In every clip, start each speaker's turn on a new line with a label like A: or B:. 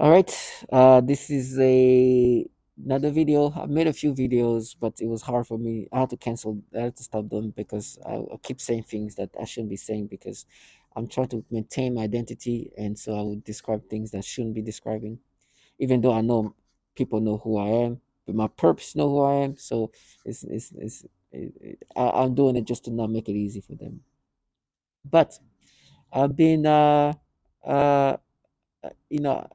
A: All right. This is a another video. I've made a few videos, but it was hard for me. I had to cancel. I had to stop them because I keep saying things that I shouldn't be saying because I'm trying to maintain my identity, and so I would describe things that shouldn't be describing, even though I know people know who I am, but my purpose know who I am. So I'm doing it just to not make it easy for them. But I've been uh you know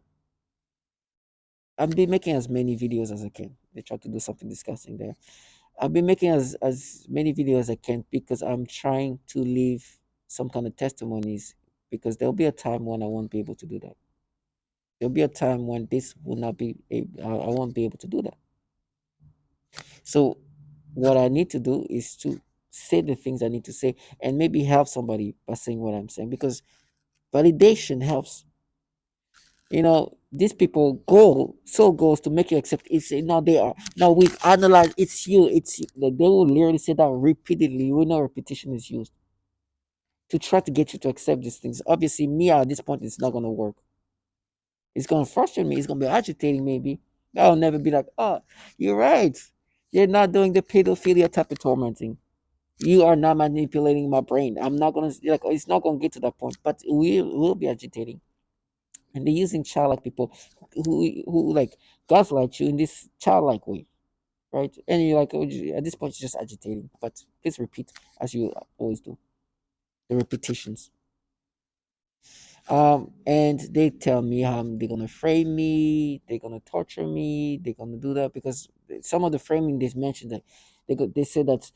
A: I've been making as many videos as I can. They try to do something disgusting there. I've been making as many videos as I can because I'm trying to leave some kind of testimonies because there'll be a time when I won't be able to do that. There'll be a time when this will not be I won't be able to do that. So what I need to do is to say the things I need to say and maybe help somebody by saying what I'm saying because validation helps. These people goals to make you accept it's now they are now we've analyzed it's you like they will literally say that repeatedly. We know repetition is used to try to get you to accept these things. Obviously me at this point it's not going to work. It's going to frustrate me, it's going to be agitating. Maybe I'll never be like, oh, you're right, you're not doing the pedophilia type of tormenting, you are not manipulating my brain. I'm not going to like it's not going to get to that point, but we will be agitating. And they're using childlike people who like gaslight you in this childlike way, right? And you're like, at this point, you're just agitating. But please repeat as you always do. The repetitions. And they tell me how they're gonna frame me, they're gonna torture me, they're gonna do that because some of the framing they mentioned that they say that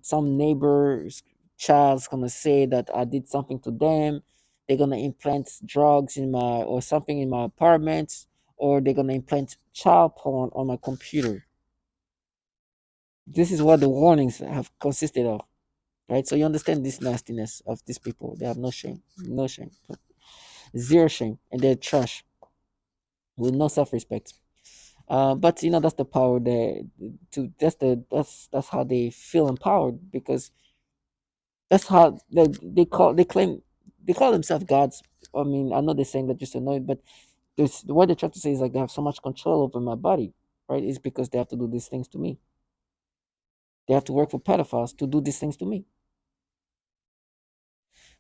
A: some neighbor's child's gonna say that I did something to them. They're gonna implant drugs in my or something in my apartment, or they're gonna implant child porn on my computer. This is what the warnings have consisted of, right? So you understand this nastiness of these people. They have no shame, no shame, zero shame, and they're trash with no self-respect. But that's the power there. That's how they feel empowered because that's how they claim they call themselves gods. I mean, I know they're saying that just annoyed, but what they're trying to say is like they have so much control over my body, right? It's because they have to do these things to me. They have to work for pedophiles to do these things to me.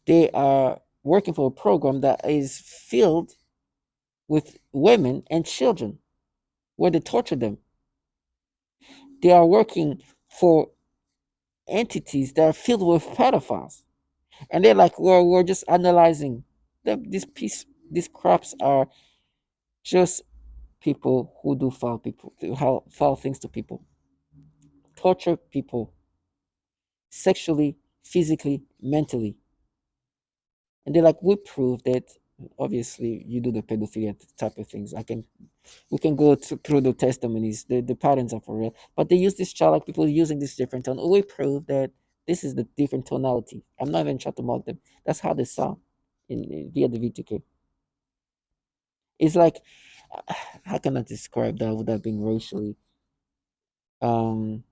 A: They are working for a program that is filled with women and children where they torture them. They are working for entities that are filled with pedophiles. And they're like, well, we're just analyzing. These craps are just people who do foul things to people, torture people sexually, physically, mentally. And they're like, we prove that obviously you do the pedophilia type of things. We can go through the testimonies, the patterns are for real. But they use this child like people using this different tone. We prove that this is the different tonality. I'm not even trying to mock them. That's how they sound in via the VTK. It's like how can I describe that without being racially? Um,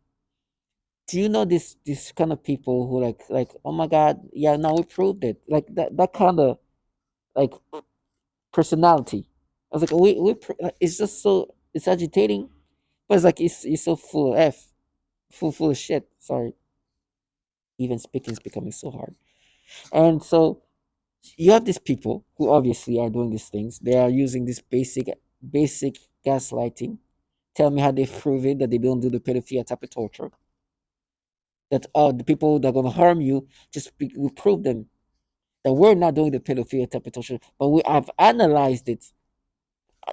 A: do you know this kind of people who like oh my god, yeah, now we proved it, like that kind of like personality. I was like, like, it's just so it's agitating, but it's like it's so full of full of shit. Sorry, even speaking is becoming so hard. And so you have these people who obviously are doing these things. They are using this basic gaslighting. Tell me how they prove it that they don't do the pedophilia type of torture. That the people that are gonna harm you we prove them that we're not doing the pedophilia type of torture, but we have analyzed it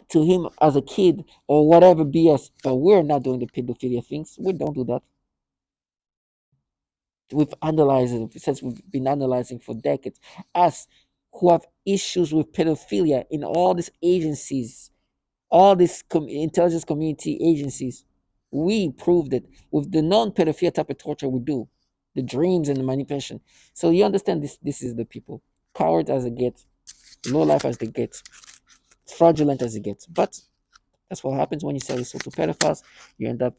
A: to him as a kid or whatever BS, but we're not doing the pedophilia things. We don't do that. We've analyzed it since we've been analyzing for decades. Us who have issues with pedophilia in all these agencies, all these intelligence community agencies, we proved it with the non-pedophilia type of torture we do, the dreams and the manipulation. So you understand this? This is the people, cowards as it gets, low life as they get, fraudulent as it gets. But that's what happens when you sell yourself to pedophiles. You end up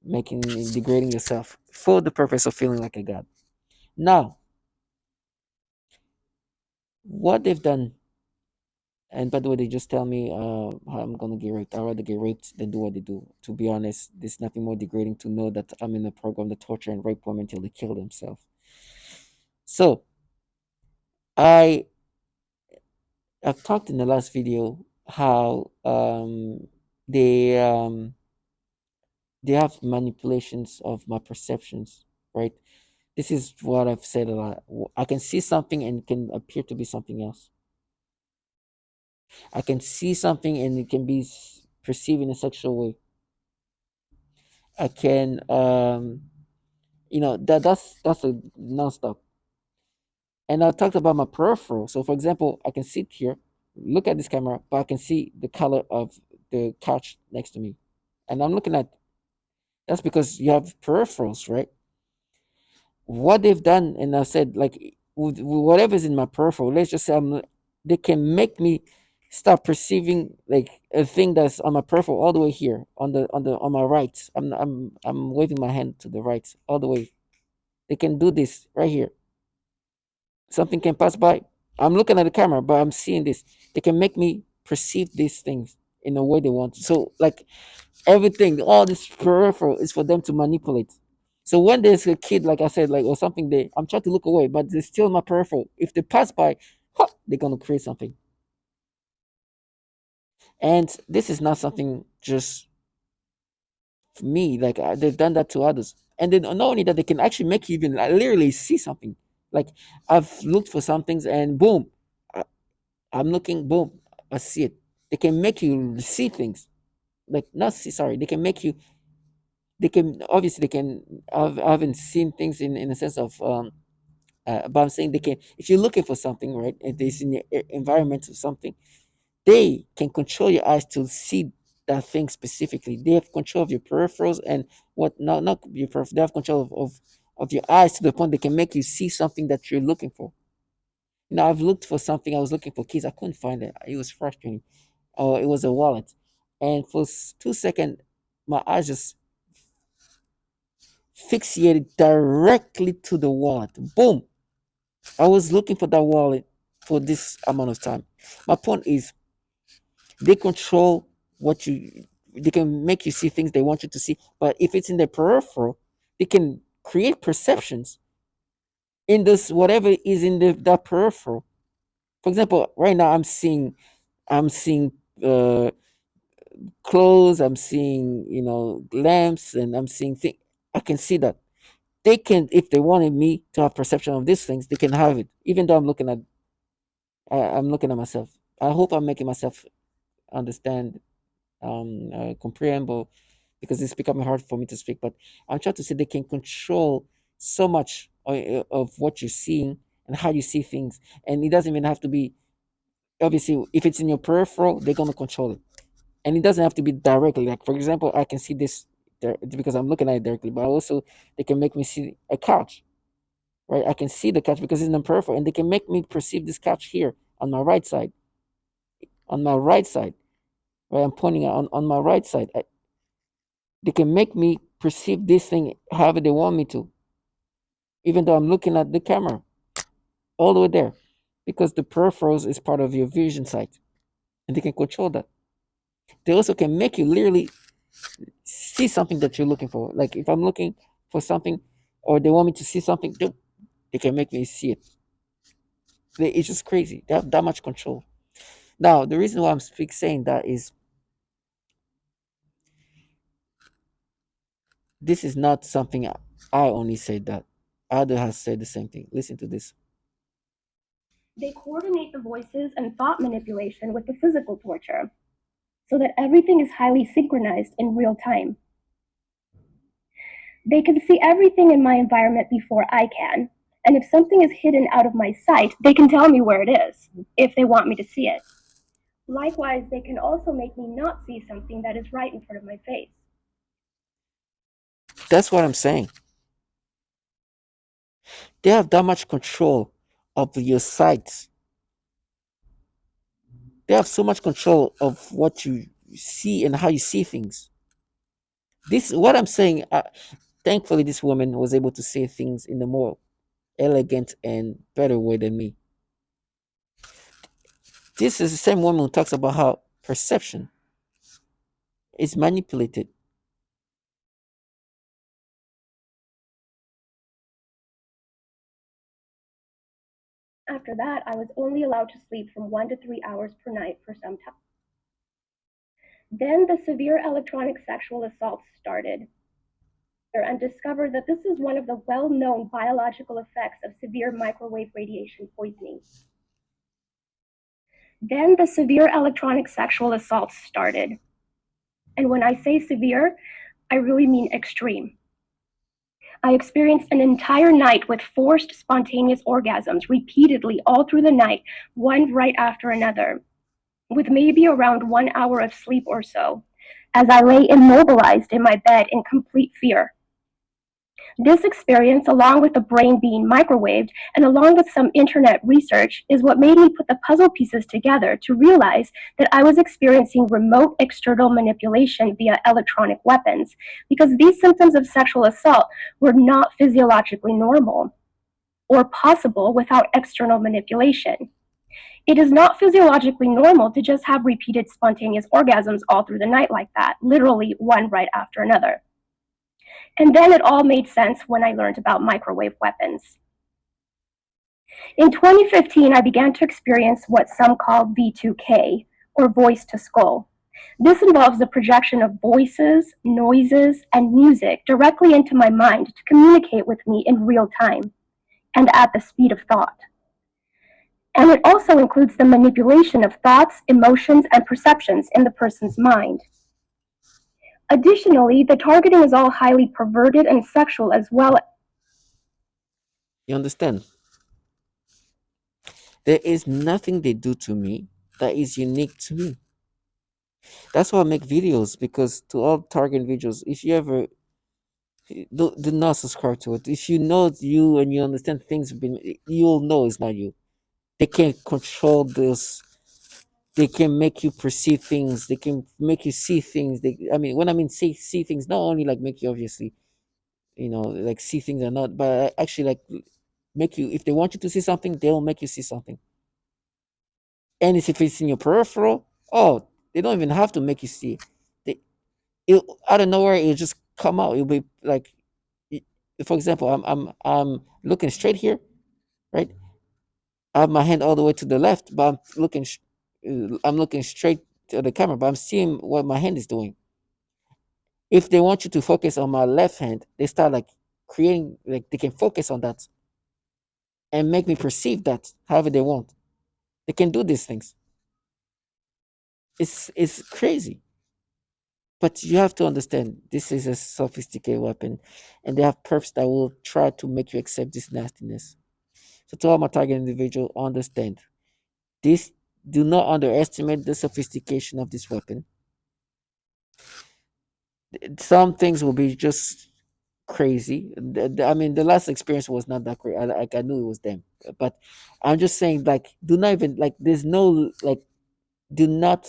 A: making degrading yourself for the purpose of feeling like a god. Now, what they've done And by the way, they just tell me how I'm gonna get raped. I'd rather get raped than do what they do. To be honest, there's nothing more degrading to know that I'm in a program that torture and rape women till they kill themselves. So I I've talked in the last video how they have manipulations of my perceptions, right? This is what I've said a lot. I can see something and it can appear to be something else. I can see something and it can be perceived in a sexual way. I can, that's a nonstop. And I talked about my peripheral. So, for example, I can sit here, look at this camera, but I can see the color of the couch next to me, and I'm looking at. That's because you have peripherals, right? What they've done, and I said, like, with whatever's in my peripheral, let's just say they can make me start perceiving like a thing that's on my peripheral all the way here on my right. I'm waving my hand to the right all the way. They can do this right here. Something can pass by. I'm looking at the camera, but I'm seeing this. They can make me perceive these things in the way they want. So, like everything, all this peripheral is for them to manipulate. So when there's a kid, like I said, like or something, I'm trying to look away, but they're still my peripheral. If they pass by, ha, they're gonna create something. And this is not something just for me. Like they've done that to others, and then not only that, they can actually make you even like, literally see something. Like I've looked for some things, and boom, I'm looking, boom, I see it. They can make you see things. Like not see, sorry. They can make you. They can obviously they can. I haven't seen things in a sense of. But I'm saying they can. If you're looking for something, right, and there's in your environment or something, they can control your eyes to see that thing specifically. They have control of your peripherals and what. Not your peripherals. They have control of your eyes to the point they can make you see something that you're looking for. I've looked for something. I was looking for keys. I couldn't find it. It was frustrating. Oh, it was a wallet. And for 2 seconds, my eyes just fixated directly to the wallet. Boom. I was looking for that wallet for this amount of time. My point is they control what they can make you see things they want you to see. But if it's in the peripheral, they can create perceptions in this whatever is in that peripheral. For example, right now I'm seeing uh clothes, I'm seeing, lamps, and I'm seeing things. I can see that. They can, if they wanted me to have perception of these things, they can have it. Even though I'm looking at myself. I hope I'm making myself understand, comprehensible, because it's becoming hard for me to speak. But I'm trying to say they can control so much of what you're seeing and how you see things, and it doesn't even have to be obviously. If it's in your peripheral, they're gonna control it, and it doesn't have to be directly. Like for example, I can see this there because I'm looking at it directly, but also they can make me see a couch, right? I can see the couch because it's in the peripheral, and they can make me perceive this couch here on my right side, on my right side, right? I'm pointing out on my right side. They can make me perceive this thing however they want me to, even though I'm looking at the camera all the way there, because the peripherals is part of your vision sight, and they can control that. They also can make you literally see something that you're looking for. Like if I'm looking for something, or they want me to see something, they can make me see it. It's just crazy. They have that much control. Now, the reason why I'm saying that is this is not something I only said that. Ada has said the same thing. Listen to this.
B: They coordinate the voices and thought manipulation with the physical torture so that everything is highly synchronized in real time. They can see everything in my environment before I can, and if something is hidden out of my sight, they can tell me where it is, if they want me to see it. Likewise, they can also make me not see something that is right in front of my face.
A: That's what I'm saying. They have that much control of your sight. They have so much control of what you see and how you see things. This what I'm saying. Thankfully, this woman was able to say things in a more elegant and better way than me. This is the same woman who talks about how perception is manipulated.
B: After that, I was only allowed to sleep from 1 to 3 hours per night for some time. Then the severe electronic sexual assaults started and discovered that this is one of the well-known biological effects of severe microwave radiation poisoning. Then the severe electronic sexual assaults started. And when I say severe, I really mean extreme. I experienced an entire night with forced spontaneous orgasms repeatedly all through the night, one right after another, with maybe around 1 hour of sleep or so, as I lay immobilized in my bed in complete fear. This experience, along with the brain being microwaved and along with some internet research, is what made me put the puzzle pieces together to realize that I was experiencing remote external manipulation via electronic weapons, because these symptoms of sexual assault were not physiologically normal or possible without external manipulation. It is not physiologically normal to just have repeated spontaneous orgasms all through the night like that, literally one right after another. And then it all made sense when I learned about microwave weapons. In 2015, I began to experience what some call V2K, or voice to skull. This involves the projection of voices, noises, and music directly into my mind to communicate with me in real time and at the speed of thought. And it also includes the manipulation of thoughts, emotions, and perceptions in the person's mind. Additionally, the targeting is all highly perverted and sexual as well.
A: You understand? There is nothing they do to me that is unique to me. That's why I make videos, because to all target videos, if you ever do not subscribe to it, if you know it's you and you understand things have been, you'll know it's not you. They can control this. They can make you perceive things. They can make you see things. I mean, when I mean see things, not only like make you obviously, like see things or not, but actually like make you. If they want you to see something, they'll make you see something. And if it's in your peripheral, oh, they don't even have to make you see. They, it out of nowhere, it'll just come out. It'll be like, i- for example, I'm looking straight here, right? I have my hand all the way to the left, but I'm looking straight to the camera, but I'm seeing what my hand is doing. If they want you to focus on my left hand, they start like creating, like they can focus on that and make me perceive that however they want. They can do these things. It's crazy. But you have to understand this is a sophisticated weapon, and they have perps that will try to make you accept this nastiness. So to all my target individual, understand this. Do not underestimate the sophistication of this weapon. Some things will be just crazy. I mean, the last experience was not that great. I knew it was them, but I'm just saying, like, do not even like. There's no like. Do not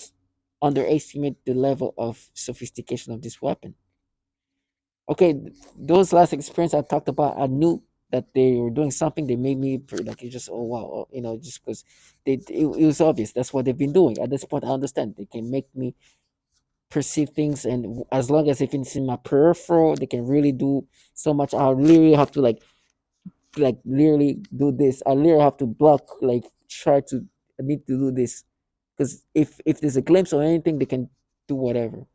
A: underestimate the level of sophistication of this weapon. Okay, those last experience I talked about, I knew that they were doing something. They made me like it just, oh wow, just because it was obvious that's what they've been doing. At this point, I understand they can make me perceive things, and as long as if it's in my peripheral, they can really do so much. I literally have to like literally do this. I literally have to block, like try to. I need to do this because if there's a glimpse or anything, they can do whatever.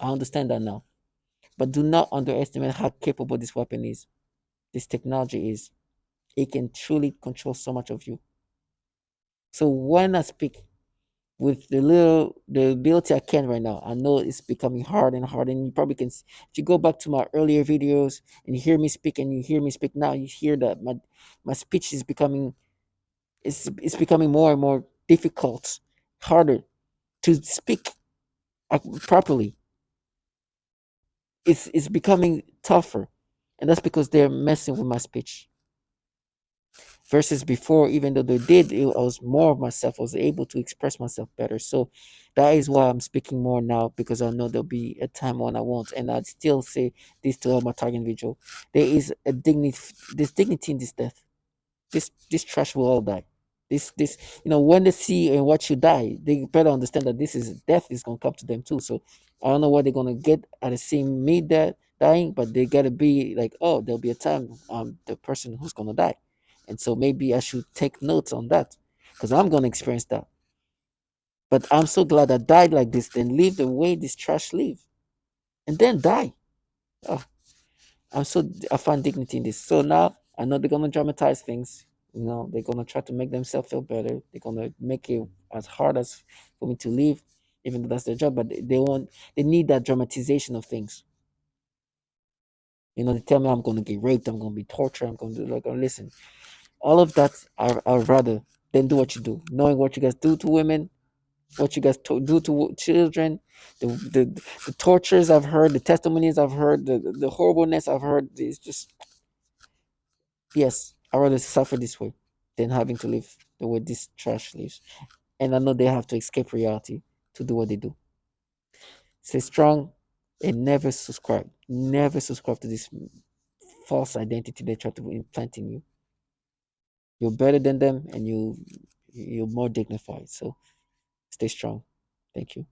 A: I understand that now. But do not underestimate how capable this weapon is. This technology is. It can truly control so much of you. So when I speak with the ability I can right now, I know it's becoming hard and hard. And you probably can, if you go back to my earlier videos and you hear me speak and you hear me speak now, you hear that my speech is becoming, it's becoming more and more difficult, harder to speak properly. It's becoming tougher, and that's because they're messing with my speech. Versus before, even though they did, I was more of myself. I was able to express myself better. So that is why I'm speaking more now, because I know there'll be a time when I won't. And I'd still say this to all my target individual: there is a dignity, this dignity in this death. This trash will all die. This when they see and watch you die, they better understand that this is death is gonna come to them too. So I don't know what they're gonna get out of seeing me that dying, but they gotta be like, oh, there'll be a time the person who's gonna die. And so maybe I should take notes on that because I'm gonna experience that. But I'm so glad I died like this, then live the way this trash live, and then die. Oh, I find dignity in this. So now I know they're gonna dramatize things. They're gonna try to make themselves feel better. They're gonna make it as hard as for me to leave, even though that's their job. But they need that dramatization of things. They tell me I'm gonna get raped, I'm gonna be tortured, I'm gonna do like, oh, listen, all of that. I'd rather than do what you do, knowing what you guys do to women, what you guys do to children, the tortures I've heard, the testimonies I've heard, the horribleness I've heard. It's just, yes, I'd rather suffer this way than having to live the way this trash lives. And I know they have to escape reality to do what they do. Stay strong and never subscribe. Never subscribe to this false identity they try to implant in you. You're better than them and you're more dignified. So stay strong. Thank you.